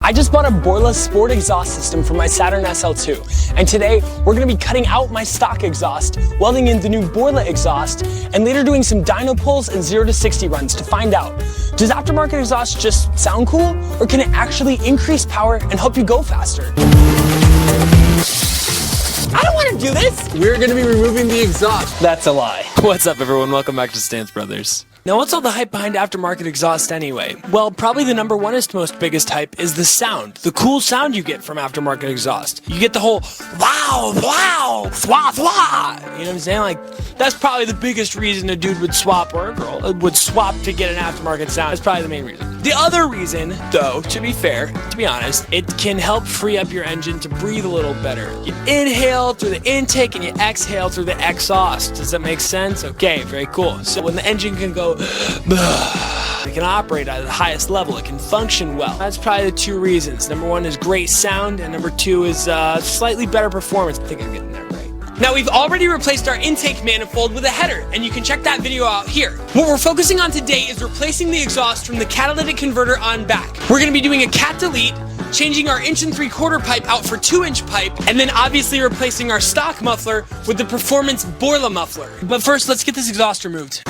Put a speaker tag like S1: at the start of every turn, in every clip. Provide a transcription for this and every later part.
S1: I just bought a Borla Sport exhaust system for my Saturn SL2, and today we're going to be cutting out my stock exhaust, welding in the new Borla exhaust, and later doing some dyno pulls and 0 to 60 runs to find out, does aftermarket exhaust just sound cool, or can it actually increase power and help you go faster? I don't want to do this!
S2: We're going to be removing the exhaust.
S1: That's a lie.
S3: What's up, everyone? Welcome back to Stance Brothers.
S1: Now, what's all the hype behind aftermarket exhaust anyway? Well, probably the number one-est most biggest hype is the sound. The cool sound you get from aftermarket exhaust. You get the whole wow, wow, thwah, thwah. You know what I'm saying? Like, that's probably the biggest reason a dude would swap, or a girl would swap to get an aftermarket sound. That's probably the main reason. The other reason, though, to be fair, to be honest, it can help free up your engine to breathe a little better. You inhale through the intake and you exhale through the exhaust. Does that make sense? Okay, very cool. So when the engine can go, it can operate at the highest level. It can function well. That's probably the two reasons. Number one is great sound, and number two is slightly better performance. I think I'm getting that right. Now, we've already replaced our intake manifold with a header, and you can check that video out here. What we're focusing on today is replacing the exhaust from the catalytic converter on back. We're going to be doing a cat delete, changing our 1 3/4 pipe out for 2-inch pipe, and then obviously replacing our stock muffler with the Performance Borla muffler. But first, let's get this exhaust removed.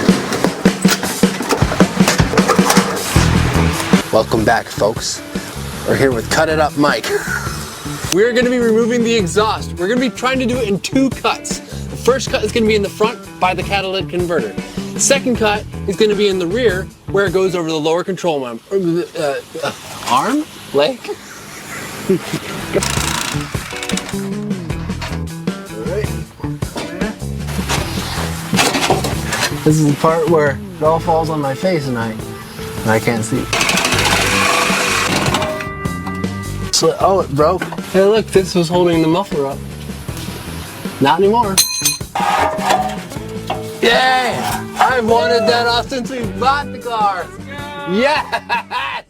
S2: Welcome back, folks. We're here with Cut It Up Mike. We're going to be removing the exhaust. We're going to be trying to do it in 2 cuts. The first cut is going to be in the front by the catalytic converter. The second cut is going to be in the rear where it goes over the lower control arm. Arm? Leg? This is the part where it all falls on my face and I can't see. So, oh, it broke. Hey, look, this was holding the muffler up. Not anymore. Yay! I've wanted that off since we bought the car. Yes!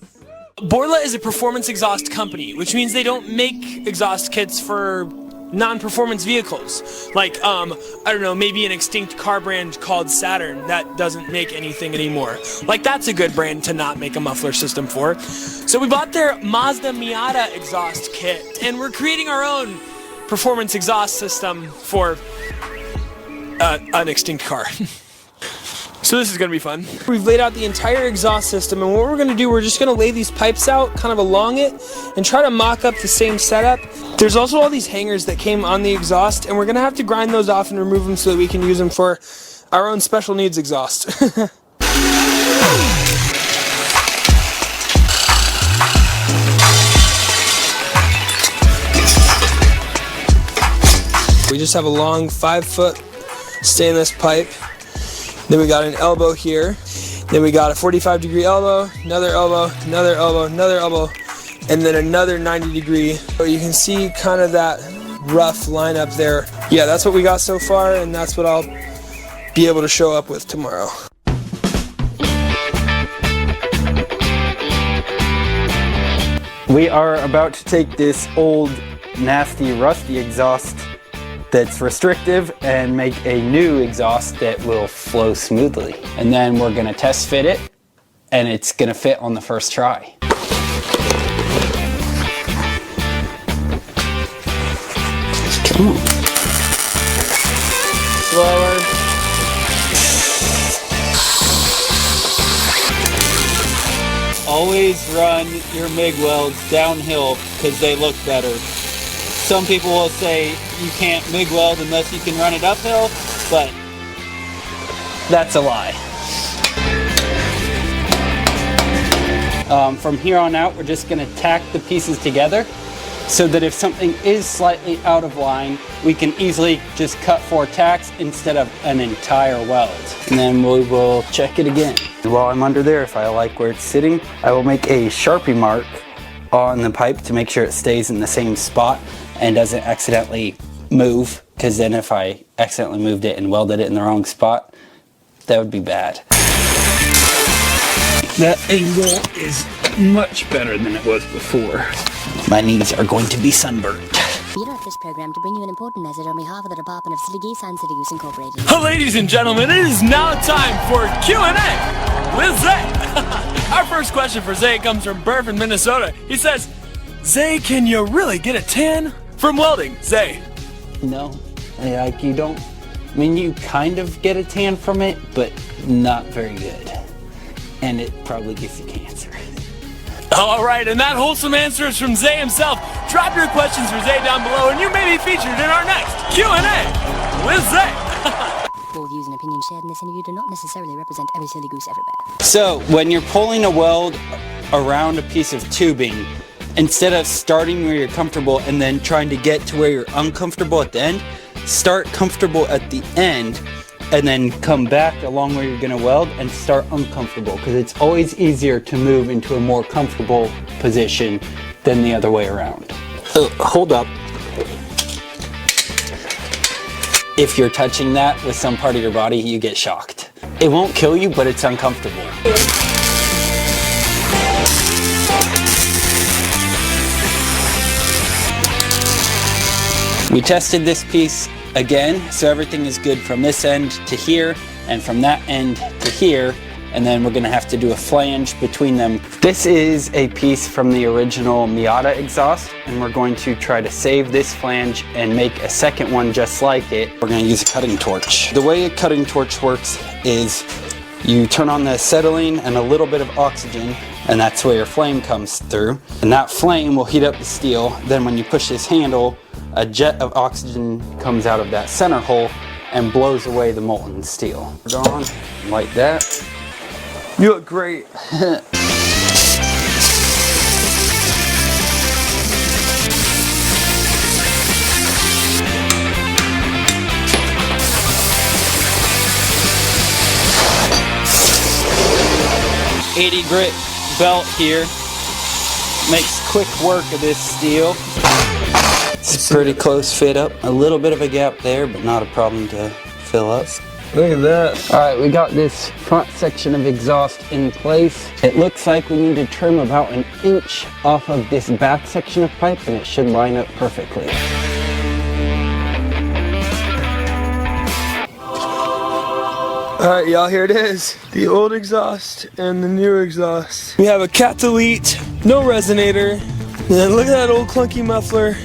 S1: Borla is a performance exhaust company, which means they don't make exhaust kits for non-performance vehicles. Like, I don't know, maybe an extinct car brand called Saturn that doesn't make anything anymore. Like, that's a good brand to not make a muffler system for. So we bought their Mazda Miata exhaust kit, and we're creating our own performance exhaust system for an extinct car. So this is going to be fun. We've laid out the entire exhaust system, and what we're going to do, we're just going to lay these pipes out kind of along it and try to mock up the same setup. There's also all these hangers that came on the exhaust, and we're going to have to grind those off and remove them so that we can use them for our own special needs exhaust. We just have a long 5-foot stainless pipe. Then we got an elbow here. Then we got a 45-degree elbow, another elbow, another elbow, another elbow, and then another 90-degree. So you can see kind of that rough line up there. Yeah, that's what we got so far, and that's what I'll be able to show up with tomorrow.
S4: We are about to take this old, nasty, rusty exhaust that's restrictive and make a new exhaust that will flow smoothly. And then we're gonna test fit it, and it's gonna fit on the first try. Come on. Slower.
S5: Always run your MIG welds downhill because they look better. Some people will say you can't MIG weld unless you can run it uphill, but
S4: that's a lie. From here on out, we're just going to tack the pieces together so that if something is slightly out of line, we can easily just cut 4 tacks instead of an entire weld. And then we will check it again. While I'm under there, if I like where it's sitting, I will make a Sharpie mark on the pipe to make sure it stays in the same spot and doesn't accidentally move, because then if I accidentally moved it and welded it in the wrong spot, that would be bad. That angle is much better than it was before. My knees are going to be sunburned.
S6: We interrupt this program to bring you an important message on behalf of the Department of City Geese and City Goose Incorporated.
S1: Ladies and gentlemen, it is now time for Q&A with Zay. Our first question for Zay comes from Burf in Minnesota. He says, Zay, can you really get a tan from welding? Zay.
S4: No, like you don't, I mean, you kind of get a tan from it, but not very good. And it probably gives you cancer.
S1: All right, and that wholesome answer is from Zay himself. Drop your questions for Zay down below, and you may be featured in our next Q&A with Zay.
S6: All views and opinions shared in this interview do not necessarily represent every silly goose everywhere.
S4: So when you're pulling a weld around a piece of tubing, instead of starting where you're comfortable and then trying to get to where you're uncomfortable at the end, start comfortable at the end and then come back along where you're gonna weld and start uncomfortable, because it's always easier to move into a more comfortable position than the other way around. Hold up. If you're touching that with some part of your body, you get shocked. It won't kill you, but it's uncomfortable. We tested this piece again, so everything is good from this end to here and from that end to here, and then we're gonna have to do a flange between them. This is a piece from the original Miata exhaust, and we're going to try to save this flange and make a second one just like it. We're gonna use a cutting torch. The way a cutting torch works is you turn on the acetylene and a little bit of oxygen, and that's where your flame comes through. And that flame will heat up the steel. Then when you push this handle, a jet of oxygen comes out of that center hole and blows away the molten steel. We're on like that.
S1: You look great.
S4: .80 grit belt here makes quick work of this steel. It's pretty close fit up. A little bit of a gap there, but not a problem to fill up.
S1: Look at that.
S4: All right, we got this front section of exhaust in place. It looks like we need to trim about an inch off of this back section of pipe, and it should line up perfectly.
S1: All right, y'all, here it is. The old exhaust and the new exhaust. We have a catalyt, no resonator, and look at that old clunky muffler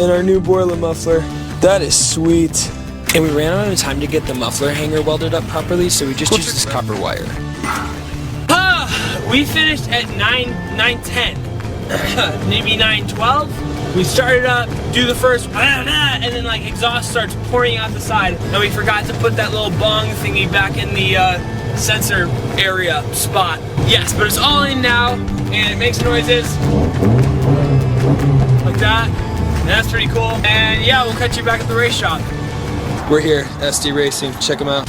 S1: and our new Borla muffler. That is sweet. And we ran out of time to get the muffler hanger welded up properly, so we just used this copper wire. We finished at 9:10, maybe 9:12. We started up, do the first, and then like exhaust starts pouring out the side, and we forgot to put that little bong thingy back in the sensor area spot. Yes, but it's all in now, and it makes noises like that, and that's pretty cool. And yeah, we'll catch you back at the race shop. We're here, SD Racing, check them out.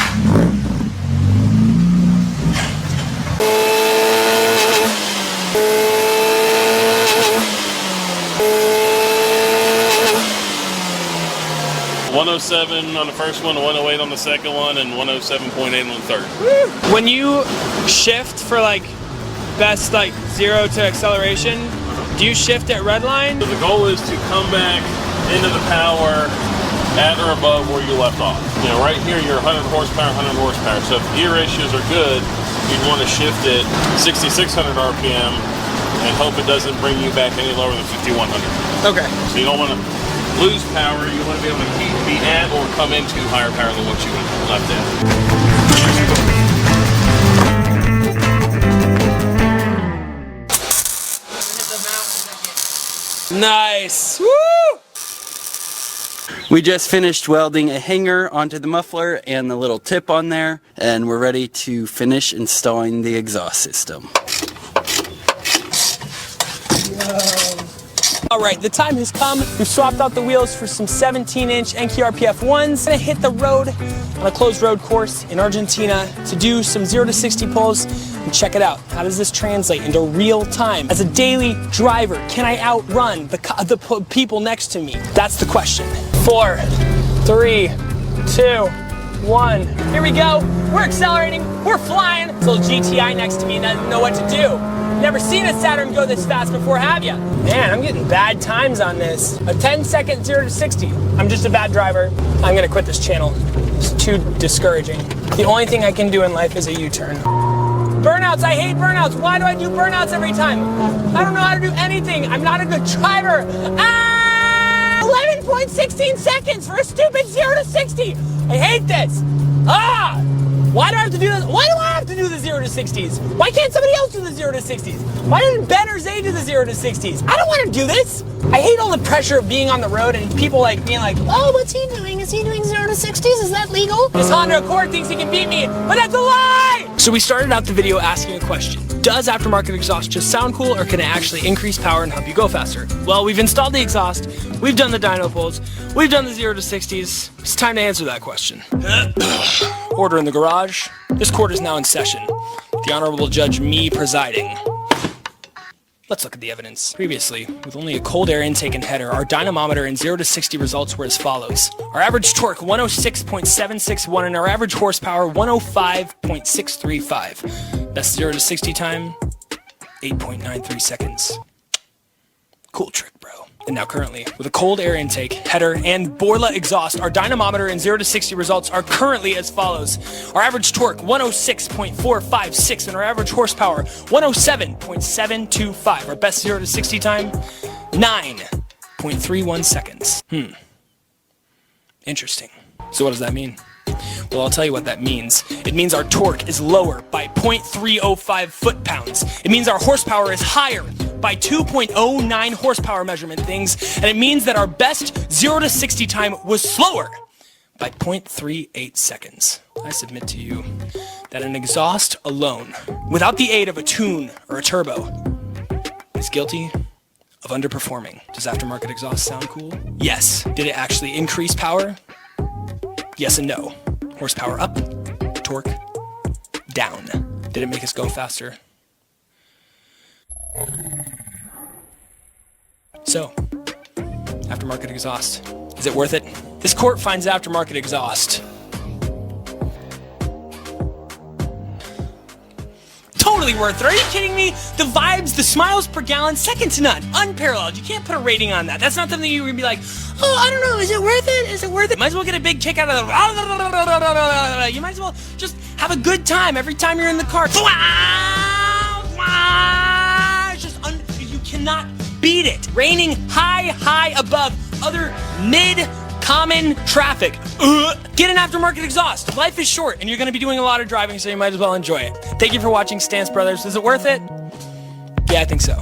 S7: .107 on the first one, 108 on the second one, and 107.8 on the third.
S1: When you shift for like best like 0 to acceleration, do you shift at redline?
S7: So the goal is to come back into the power at or above where you left off. You know, right here you're 100 horsepower, 100 horsepower. So if gear ratios are good, you'd want to shift it 6,600 RPM and hope it doesn't bring you back any lower than 5,100.
S1: Okay.
S7: So you don't want to lose power, you want to be able to be at or come into higher power than what you left at.
S1: Nice. Woo!
S4: We just finished welding a hanger onto the muffler and the little tip on there, and we're ready to finish installing the exhaust system.
S1: Alright, the time has come. We've swapped out the wheels for some 17-inch NQRPF 1s. I'm gonna hit the road on a closed road course in Argentina to do some 0 to 60 pulls and check it out. How does this translate into real time? As a daily driver, can I outrun the people next to me? That's the question. 4, 3, 2, 1. Here we go. We're accelerating. We're flying. This little GTI next to me doesn't know what to do. Never seen a Saturn go this fast before, have ya? Man, I'm getting bad times on this. A 10-second 0 to 60. I'm just a bad driver. I'm gonna quit this channel. It's too discouraging. The only thing I can do in life is a U-turn. Burnouts, I hate burnouts. Why do I do burnouts every time? I don't know how to do anything. I'm not a good driver. 11.16 seconds for a stupid 0 to 60. I hate this. Why do I have to do this? Why do I have to do the 0 to 60s? Why can't somebody else do the 0 to 60s? Why didn't Ben or Zay do the 0 to 60s? I don't want to do this. I hate all the pressure of being on the road and people like being like, oh, what's he doing? Is he doing 0 to 60s? Is that legal? This Honda Accord thinks he can beat me, but that's a lie! So we started out the video asking a question. Does aftermarket exhaust just sound cool, or can it actually increase power and help you go faster? Well, we've installed the exhaust, we've done the dyno pulls, we've done the 0 to 60s. It's time to answer that question. Order in the garage. This court is now in session. The Honorable Judge Me presiding. Let's look at the evidence. Previously, with only a cold air intake and header, our dynamometer in 0 to 60 results were as follows. Our average torque, 106.761, and our average horsepower, 105.635. Best 0 to 60 time, 8.93 seconds. Cool trick, bro. And now currently, with a cold air intake, header, and Borla exhaust, our dynamometer in 0 to 60 results are currently as follows. Our average torque, 106.456, and our average horsepower, 107.725. Our best 0 to 60 time, 9.31 seconds. Interesting. So what does that mean? Well, I'll tell you what that means. It means our torque is lower by 0.305 foot-pounds. It means our horsepower is higher by 2.09 horsepower measurement things, and it means that our best 0 to 60 time was slower by 0.38 seconds. I submit to you that an exhaust alone, without the aid of a tune or a turbo, is guilty of underperforming. Does aftermarket exhaust sound cool? Yes. Did it actually increase power? Yes and no. Horsepower up, torque down. Did it make us go faster? So, aftermarket exhaust, is it worth it? This court finds aftermarket exhaust totally worth it. Are you kidding me? The vibes, the smiles per gallon, second to none, unparalleled. You can't put a rating on that. That's not something you're gonna be like, oh, I don't know, is it worth it? Is it worth it? Might as well get a big kick out of the, you might as well just have a good time every time you're in the car. It's just, you cannot beat it. Raining high above other mid-common traffic. Get an aftermarket exhaust. Life is short, and you're going to be doing a lot of driving, so you might as well enjoy it. Thank you for watching Stance Brothers. Is it worth it? Yeah, I think so.